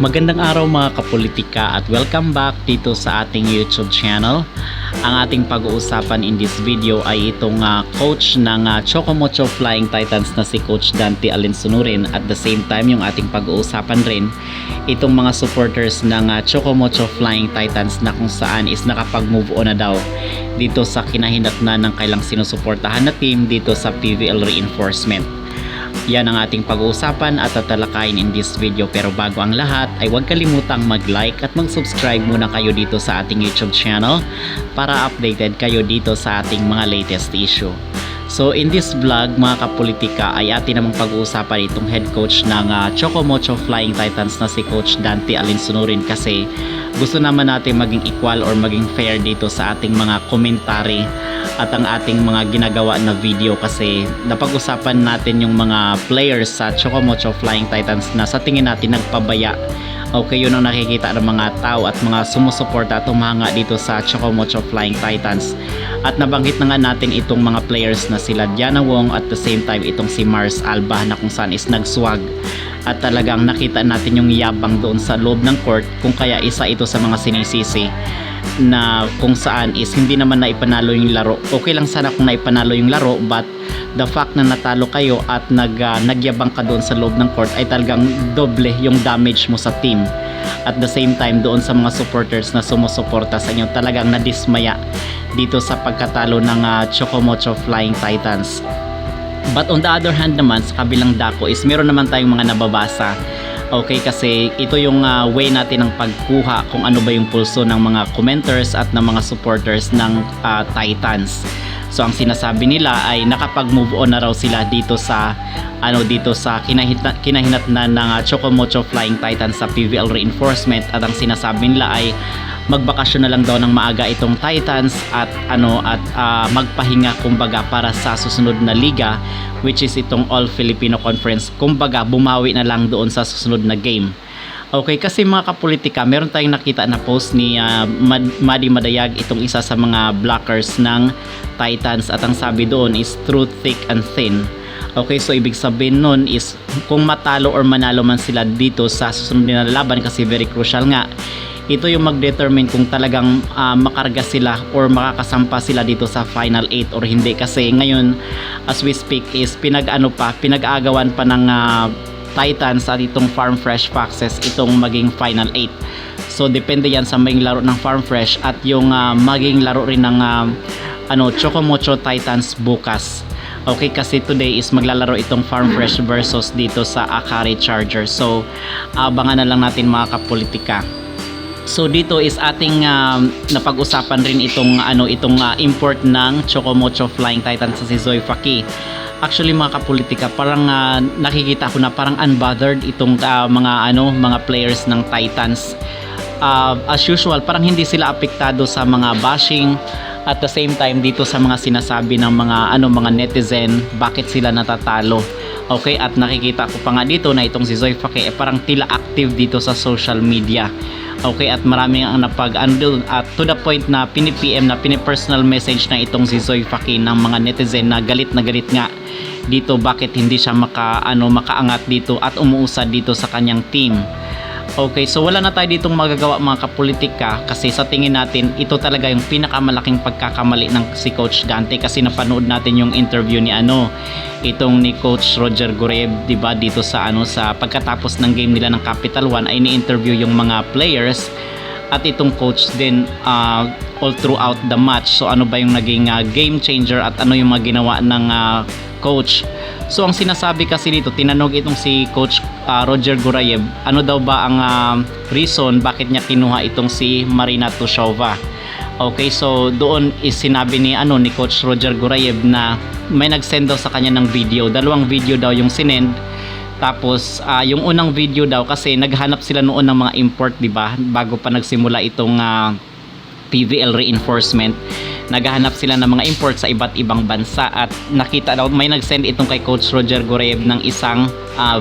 Magandang araw mga kapolitika at welcome back dito sa ating YouTube channel. Ang ating pag-uusapan in this video ay itong coach ng Chocomocho Flying Titans na si Coach Dante Alensunurin. At the same time yung ating pag-uusapan rin itong mga supporters ng Chocomocho Flying Titans na kung saan is nakapag-move on na daw dito sa kinahinatnan ng kailang sinusuportahan na team dito sa PVL Reinforcement. Yan ang ating pag-uusapan at tatalakayin in this video, pero bago ang lahat ay huwag kalimutang mag-like at mag-subscribe muna kayo dito sa ating YouTube channel para updated kayo dito sa ating mga latest issue. So in this vlog mga kapolitika ay atin namang pag-uusapan itong head coach ng Chocomocho Flying Titans na si Coach Dante Alensunurin, kasi gusto naman natin maging equal or maging fair dito sa ating mga komentary at ang ating mga ginagawa na video, kasi napag-usapan natin yung mga players sa Chocomocho Flying Titans na sa tingin natin nagpabaya. Okay, yun ang nakikita ng mga tao at mga sumusuporta at humanga dito sa Chocomocho Flying Titans. At nabanggit na nga natin itong mga players na sila Diana Wong at the same time itong si Mars Alba na kung saan is nagswag. At talagang nakita natin yung yabang doon sa loob ng court, kung kaya isa ito sa mga sinisisi na kung saan is hindi naman na ipanalo yung laro. Okay lang sana kung naipanalo yung laro, but the fact na natalo kayo at nagyabang ka doon sa loob ng court ay talagang doble yung damage mo sa team. At the same time doon sa mga supporters na sumusuporta sa inyo, talagang nadismaya dito sa pagkatalo ng Chocomocho Flying Titans. But on the other hand naman, sa kabilang dako is meron naman tayong mga nababasa. Okay, kasi ito yung way natin ng pagkuha kung ano ba yung pulso ng mga commenters at ng mga supporters ng Titans. So ang sinasabi nila ay nakapag-move on na raw sila dito sa kinahinatnan ng Chocomocho Flying Titans sa PVL Reinforcement, at ang sinasabi nila ay magbakasyon na lang daw ng maaga itong Titans at magpahinga kumbaga para sa susunod na liga, which is itong All Filipino Conference. Kumbaga bumawi na lang doon sa susunod na game. Okay, kasi mga kapolitika, meron tayong nakita na post ni Madi Madayag, itong isa sa mga blockers ng Titans, at ang sabi doon is through thick and thin. Okay, so ibig sabihin nun is kung matalo or manalo man sila dito sa susunod na laban, kasi very crucial nga, ito yung mag-determine kung talagang makarga sila or makakasampa sila dito sa Final 8 or hindi. Kasi ngayon, as we speak, is pinag-aagawan pa ng Titans at itong Farm Fresh Foxes itong maging Final 8. So depende yan sa maging laro ng Farm Fresh at yung maging laro rin ng Chocomocho Titans bukas. Okay, kasi today is maglalaro itong Farm Fresh versus dito sa Akari Chargers. So abangan na lang natin mga kapolitika. So dito is ating napag-usapan rin itong import ng Chocomocho Flying Titans sa si Zoe Faki. Actually mga kapolitika, parang nakikita ko na parang unbothered itong mga players ng Titans. As usual, parang hindi sila apektado sa mga bashing, at the same time dito sa mga sinasabi ng mga netizen bakit sila natatalo. Okay, at nakikita ko pa nga dito na itong si Zoe Faki parang tila active dito sa social media. Okay, at marami ang at to the point na pini-personal message na itong si Zoe Faki ng mga netizen na galit nga dito bakit hindi siya makaangat dito at umuusad dito sa kanyang team. Okay, so wala na tayo ditong magagawa mga kapolitika, kasi sa tingin natin ito talaga yung pinakamalaking pagkakamali ng si Coach Dante, kasi napanood natin yung interview ni ni Coach Roger Goreb, di ba, dito sa pagkatapos ng game nila ng Capital One ay ni-interview yung mga players at itong coach din all throughout the match. So ano ba yung naging game changer at ano yung mga ginawa ng coach. So ang sinasabi kasi dito, tinanong itong si Coach Roger Gorayev, ano daw ba ang reason bakit niya kinuha itong si Marina Tushova. Okay, so doon is sinabi ni Coach Roger Gorayev na may nag-send daw sa kanya ng video. Dalawang video daw yung sinend. Tapos yung unang video daw, kasi naghanap sila noon ng mga import, di ba? Bago pa nagsimula itong PVL Reinforcement. Naghahanap sila ng mga import sa iba't ibang bansa, at nakita daw may nag-send itong kay Coach Roger Gorayev ng isang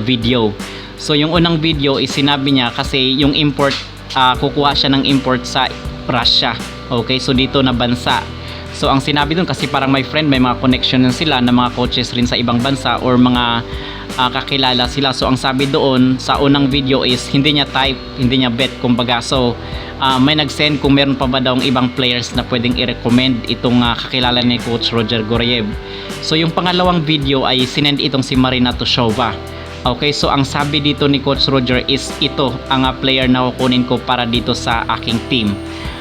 video. So yung unang video is sinabi niya kasi yung import, kukuha siya ng import sa Russia. Okay, so dito na bansa. So ang sinabi dun, kasi parang may mga connection sila na mga coaches rin sa ibang bansa or mga kakilala sila. So ang sabi doon sa unang video is hindi niya type, hindi niya bet kumbaga. So may nag-send kung meron pa ba daw ibang players na pwedeng i-recommend itong kakilala ni Coach Roger Gorayev. So yung pangalawang video ay sinend itong si Marina Tushova. Okay, so ang sabi dito ni Coach Roger is ito ang player na kukunin ko para dito sa aking team.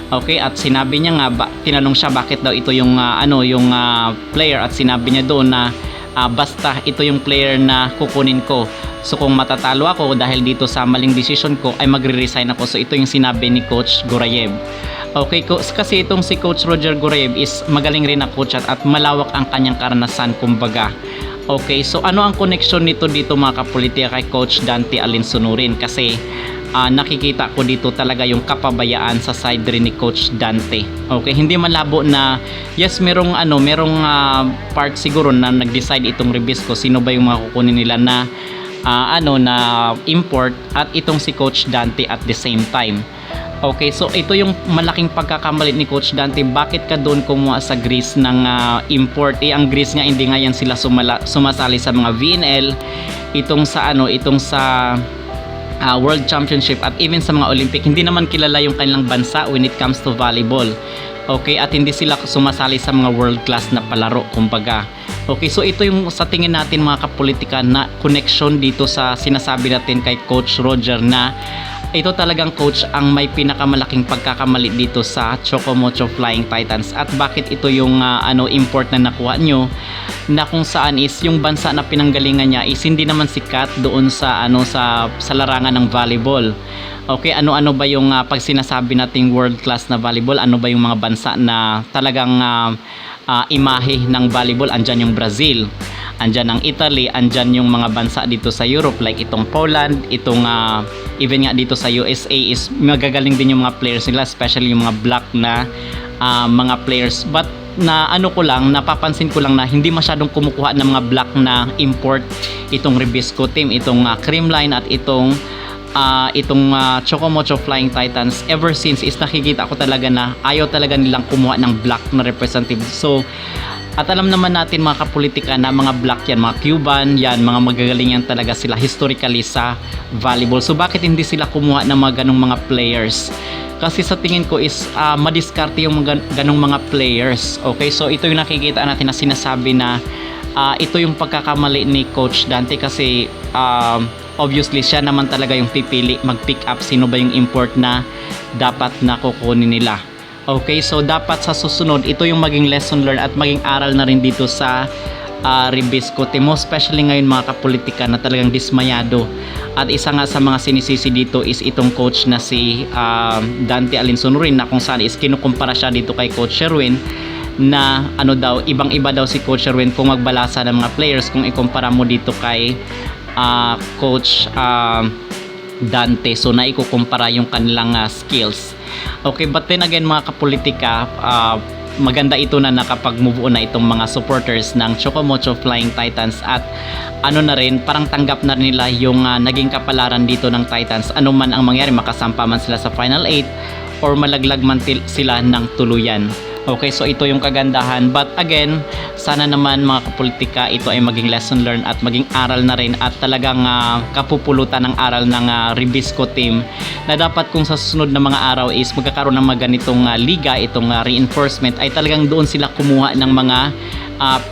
Okay, at sinabi niya nga, tinanong siya bakit daw ito yung player, at sinabi niya doon na basta ito yung player na kukunin ko. So kung matatalo ako dahil dito sa maling decision ko ay magre-resign ako. So ito yung sinabi ni Coach Gorayev. Okay, kasi itong si Coach Roger Gorayev is magaling rin na coach at malawak ang kanyang karanasan kumbaga. Okay, so ano ang connection nito dito mga kapolitika kay Coach Dante Alinsunurin? Kasi nakikita ko dito talaga yung kapabayaan sa side rin ni Coach Dante. Okay, hindi malabo na yes, merong part siguro na nag-decide itong Ribisco sino ba yung mga kukunin nila na na import at itong si Coach Dante at the same time. Okay, so ito yung malaking pagkakamali ni Coach Dante. Bakit ka doon kumuha sa Greece ng import? Ang Greece nga hindi nga yan sila sumasali sa mga VNL, itong sa World Championship at even sa mga Olympic. Hindi naman kilala yung kanilang bansa when it comes to volleyball. Okay, at hindi sila sumasali sa mga world class na palaro kumbaga. Okay, so ito yung sa tingin natin mga kapolitika na connection dito sa sinasabi natin kay Coach Roger na ito talagang coach ang may pinakamalaking pagkakamali dito sa Chocomocho Flying Titans. At bakit ito yung import na nakuha nyo, na kung saan is yung bansa na pinanggalingan niya is hindi naman sikat doon sa sa larangan ng volleyball. Okay, ano ba yung pag sinasabi nating world class na volleyball, ano ba yung mga bansa na talagang imahe ng volleyball? Andyan yung Brazil, andyan ang Italy, andyan yung mga bansa dito sa Europe like itong Poland, itong even nga dito sa USA is magagaling din yung mga players nila, especially yung mga black na mga players. But napapansin ko lang na hindi masyadong kumukuha ng mga black na import itong Ribisco team, itong Creamline at itong Chocomocho Flying Titans. Ever since is nakikita ko talaga na ayaw talaga nilang kumuha ng black na representative. So at alam naman natin mga kapolitika na mga black yan, mga Cuban yan, mga magagaling yan talaga sila historically sa volleyball. So bakit hindi sila kumuha ng mga ganong mga players? Kasi sa tingin ko is madiskarte yung ganong mga players. Okay, so ito yung nakikita natin na sinasabi na ito yung pagkakamali ni Coach Dante kasi obviously siya naman talaga yung pipili mag-pick up sino ba yung import na dapat na kukunin nila. Okay, so dapat sa susunod ito yung maging lesson learned at maging aral na rin dito sa Ribisco team, especially ngayon mga kapolitika na talagang dismayado. At isa nga sa mga sinisisi dito is itong coach na si Dante Alinsunurin, na kung saan is kinukumpara siya dito kay Coach Sherwin na ibang-iba daw si Coach Sherwin kung magbalasa ng mga players kung ikumpara mo dito kay Coach Dante. So naikukumpara yung kanilang skills. Okay, but then again mga kapolitika, maganda ito na nakapag-move on na itong mga supporters ng Chocomocho Flying Titans at na rin, parang tanggap na nila yung naging kapalaran dito ng Titans. Ano man ang mangyari, makasampa man sila sa Final 8 or malaglag man sila ng tuluyan. Okay, so ito yung kagandahan. But again, sana naman mga kapolitika, ito ay maging lesson learned at maging aral na rin at talagang kapupulutan ng aral ng Ribisco team na dapat kung sa susunod na mga araw is magkakaroon ng mga ganitong liga, itong reinforcement, ay talagang doon sila kumuha ng mga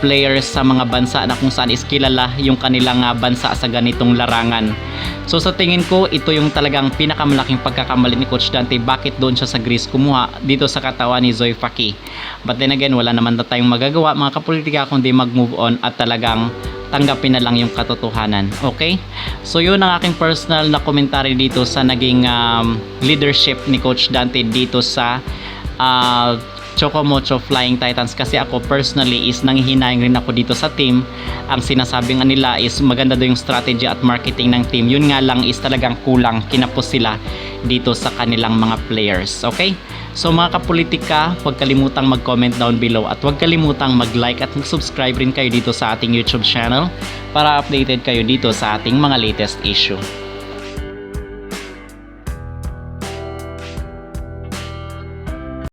players sa mga bansa na kung saan is kilala yung kanilang bansa sa ganitong larangan. So sa tingin ko, ito yung talagang pinakamalaking pagkakamali ni Coach Dante. Bakit doon siya sa Greece kumuha dito sa katawan ni Zoe Faki? But then again, wala naman na tayong magagawa mga kapolitika kundi mag-move on at talagang tanggapin na lang yung katotohanan. Okay? So yun ang aking personal na commentary dito sa naging leadership ni Coach Dante dito sa Chocomocho Flying Titans. Kasi ako personally is nanghihinayang rin ako dito sa team. Ang sinasabi nga nila is maganda daw yung strategy at marketing ng team. Yun nga lang is talagang kulang, kinapos sila dito sa kanilang mga players. Okay? So mga kapolitika, huwag kalimutang mag-comment down below at huwag kalimutang mag-like at mag-subscribe rin kayo dito sa ating YouTube channel para updated kayo dito sa ating mga latest issue.